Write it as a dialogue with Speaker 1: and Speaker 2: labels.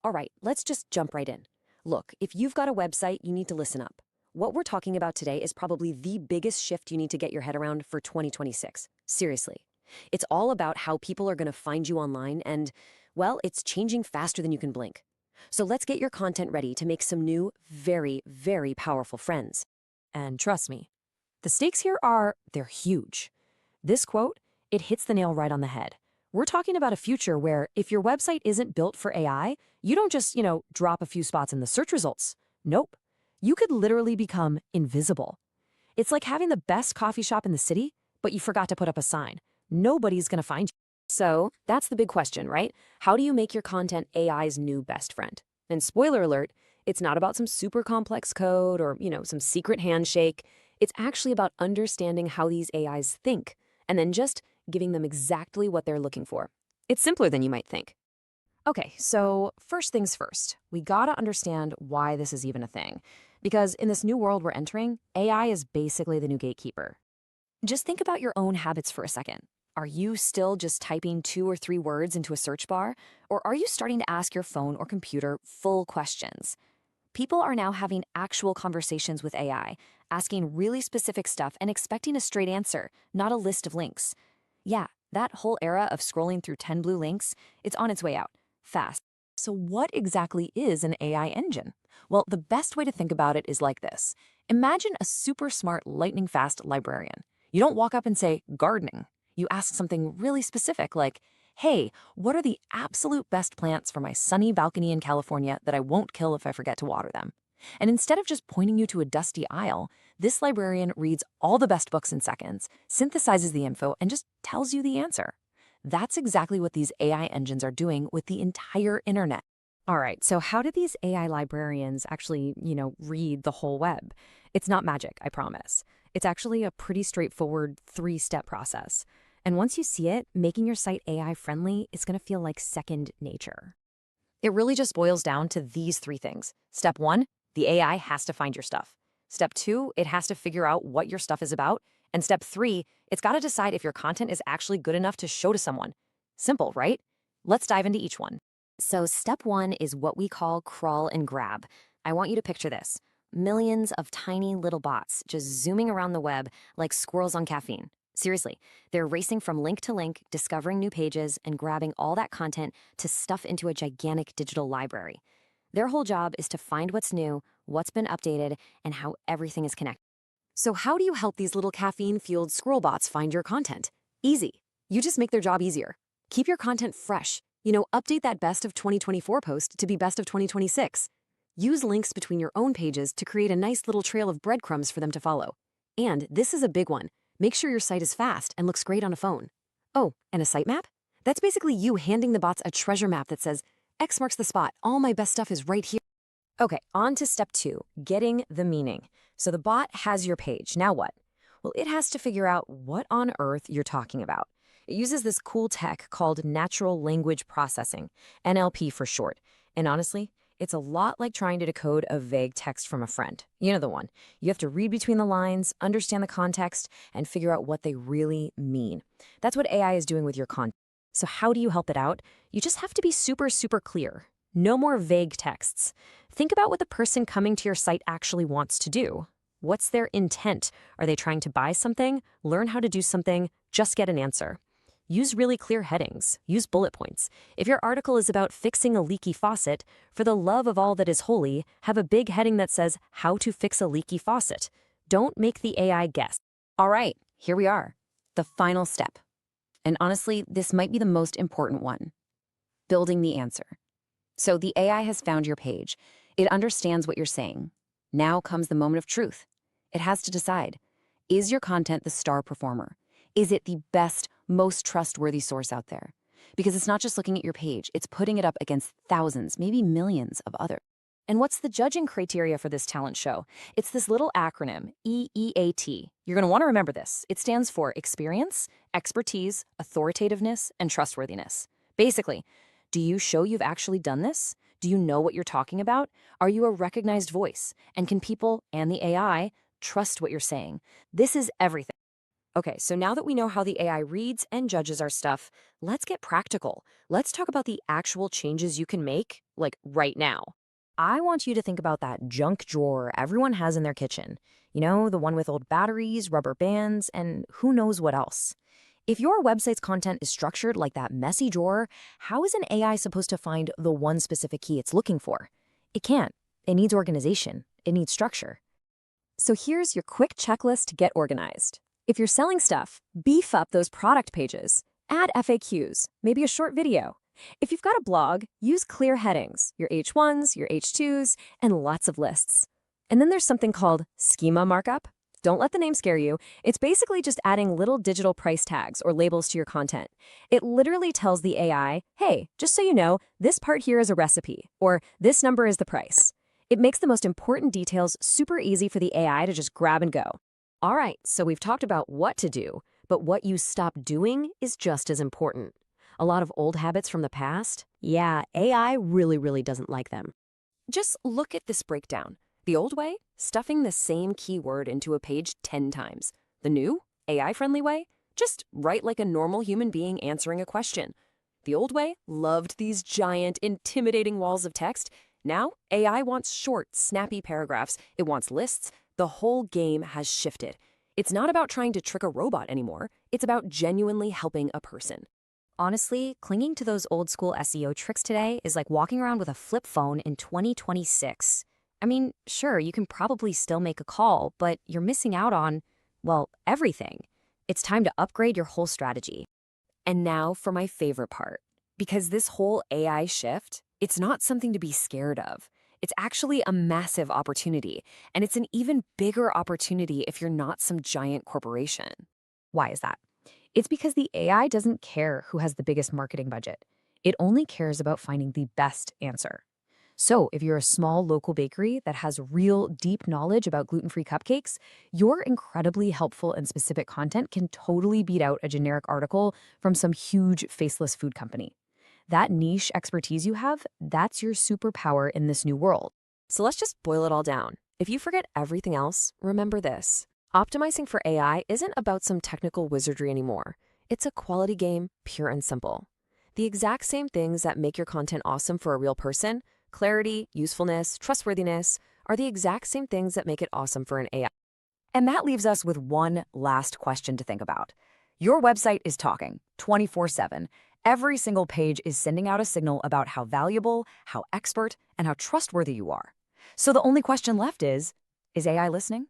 Speaker 1: All right, let's just jump right in. Look, if you've got a website, you need to listen up. What we're talking about today is probably the biggest shift you need to get your head around for 2026. Seriously. It's all about how people are going to find you online and, well, it's changing faster than you can blink. So let's get your content ready to make some new, very, very powerful friends. And trust me, the stakes here they're huge. This quote, it hits the nail right on the head. We're talking about a future where if your website isn't built for AI, you don't just, drop a few spots in the search results. Nope. You could literally become invisible. It's like having the best coffee shop in the city, but you forgot to put up a sign. Nobody's going to find you. So that's the big question, right? How do you make your content AI's new best friend? And spoiler alert, it's not about some super complex code or, some secret handshake. It's actually about understanding how these AIs think and then just giving them exactly what they're looking for. It's simpler than you might think. Okay, so first things first, we gotta understand why this is even a thing. Because in this new world we're entering, AI is basically the new gatekeeper. Just think about your own habits for a second. Are you still just typing 2 or 3 words into a search bar? Or are you starting to ask your phone or computer full questions? People are now having actual conversations with AI, asking really specific stuff and expecting a straight answer, not a list of links. Yeah, that whole era of scrolling through 10 blue links, it's on its way out, fast. So what exactly is an AI engine? Well, the best way to think about it is like this. Imagine a super smart, lightning-fast librarian. You don't walk up and say, gardening. You ask something really specific like, hey, what are the absolute best plants for my sunny balcony in California that I won't kill if I forget to water them? And instead of just pointing you to a dusty aisle, this librarian reads all the best books in seconds, synthesizes the info, and just tells you the answer. That's exactly what these AI engines are doing with the entire internet. All right, so how do these AI librarians actually, read the whole web? It's not magic, I promise. It's actually a pretty straightforward 3-step process. And once you see it, making your site AI friendly is going to feel like second nature. It really just boils down to these 3 things. Step 1, the AI has to find your stuff. Step 2, it has to figure out what your stuff is about. And step 3, it's got to decide if your content is actually good enough to show to someone. Simple, right? Let's dive into each one. So step 1 is what we call crawl and grab. I want you to picture this. Millions of tiny little bots just zooming around the web like squirrels on caffeine. Seriously, they're racing from link to link, discovering new pages, and grabbing all that content to stuff into a gigantic digital library. Their whole job is to find what's new, what's been updated, and how everything is connected. So how do you help these little caffeine-fueled squirrel bots find your content? Easy. You just make their job easier. Keep your content fresh. Update that best of 2024 post to be best of 2026. Use links between your own pages to create a nice little trail of breadcrumbs for them to follow. And this is a big one. Make sure your site is fast and looks great on a phone. Oh, and a sitemap? That's basically you handing the bots a treasure map that says, X marks the spot, all my best stuff is right here. Okay, on to step 2, getting the meaning. So the bot has your page. Now what? Well, it has to figure out what on earth you're talking about. It uses this cool tech called natural language processing, NLP for short. And honestly, it's a lot like trying to decode a vague text from a friend. You know the one. You have to read between the lines, understand the context, and figure out what they really mean. That's what AI is doing with your content. So how do you help it out? You just have to be super, super clear. No more vague texts. Think about what the person coming to your site actually wants to do. What's their intent? Are they trying to buy something, learn how to do something, just get an answer? Use really clear headings. Use bullet points. If your article is about fixing a leaky faucet, for the love of all that is holy, have a big heading that says, How to Fix a Leaky Faucet. Don't make the AI guess. All right, here we are. The final step. And honestly, this might be the most important one. Building the answer. So the AI has found your page. It understands what you're saying. Now comes the moment of truth. It has to decide, is your content the star performer? Is it the best, most trustworthy source out there? Because it's not just looking at your page, it's putting it up against thousands, maybe millions of others. And what's the judging criteria for this talent show? It's this little acronym, EEAT. You're going to want to remember this. It stands for experience, expertise, authoritativeness, and trustworthiness. Basically, do you show you've actually done this? Do you know what you're talking about? Are you a recognized voice? And can people and the AI trust what you're saying? This is everything. Okay, so now that we know how the AI reads and judges our stuff, let's get practical. Let's talk about the actual changes you can make
Speaker 2: like right now.
Speaker 3: I want you to think about that junk drawer everyone has in their kitchen. You know, the one with old batteries, rubber bands, and who knows what else. If your website's content is structured like that messy drawer, how is an AI supposed to find the one specific key it's looking for? It can't. It needs organization. It needs structure.
Speaker 1: So here's your quick checklist to get organized. If you're selling stuff, beef up those product pages. Add FAQs, maybe a short video. If you've got a blog, use clear headings, your H1s, your H2s, and lots of lists. And then there's something called schema markup. Don't let the name scare you. It's basically just adding little digital price tags or labels to your content. It literally tells the AI, hey, just so you know, this part here is a recipe, or this number is the price. It makes the most important details super easy for the AI to just grab and go. All right, so we've talked about what to do, but what you stop doing is just as important. A lot of old habits from the past? Yeah, AI really doesn't like them. Just look at this breakdown. The old way, stuffing the same keyword into a page 10 times. The new, AI-friendly way, just write like a normal human being answering a question. The old way loved these giant, intimidating walls of text. Now, AI wants short, snappy paragraphs. It wants lists. The whole game has shifted. It's not about trying to trick a robot anymore. It's about genuinely helping a person.
Speaker 3: Honestly, clinging to those old school SEO tricks today is like walking around with a flip phone in 2026. I mean, sure, you can probably still make a call, but you're missing out on, well, everything. It's time to upgrade your whole strategy.
Speaker 1: And now for my favorite part. Because this whole AI shift, it's not something to be scared of. It's actually a massive opportunity, and it's an even bigger opportunity if you're not some giant corporation.
Speaker 3: Why is that? It's because the AI doesn't care who has the biggest marketing budget. It only cares about finding the best answer. So, if you're a small local bakery that has real deep knowledge about gluten-free cupcakes, your incredibly helpful and specific content can totally beat out a generic article from some huge faceless food company. That niche expertise you have, that's your superpower in this new world.
Speaker 1: So let's just boil it all down. If you forget everything else, remember this. Optimizing for AI isn't about some technical wizardry anymore. It's a quality game, pure and simple. The exact same things that make your content awesome for a real person, clarity, usefulness, trustworthiness, are the exact same things that make it awesome for an AI.
Speaker 3: And that leaves us with one last question to think about. Your website is talking 24/7. Every single page is sending out a signal about how valuable, how expert, and how trustworthy you are. So the only question left is AI listening?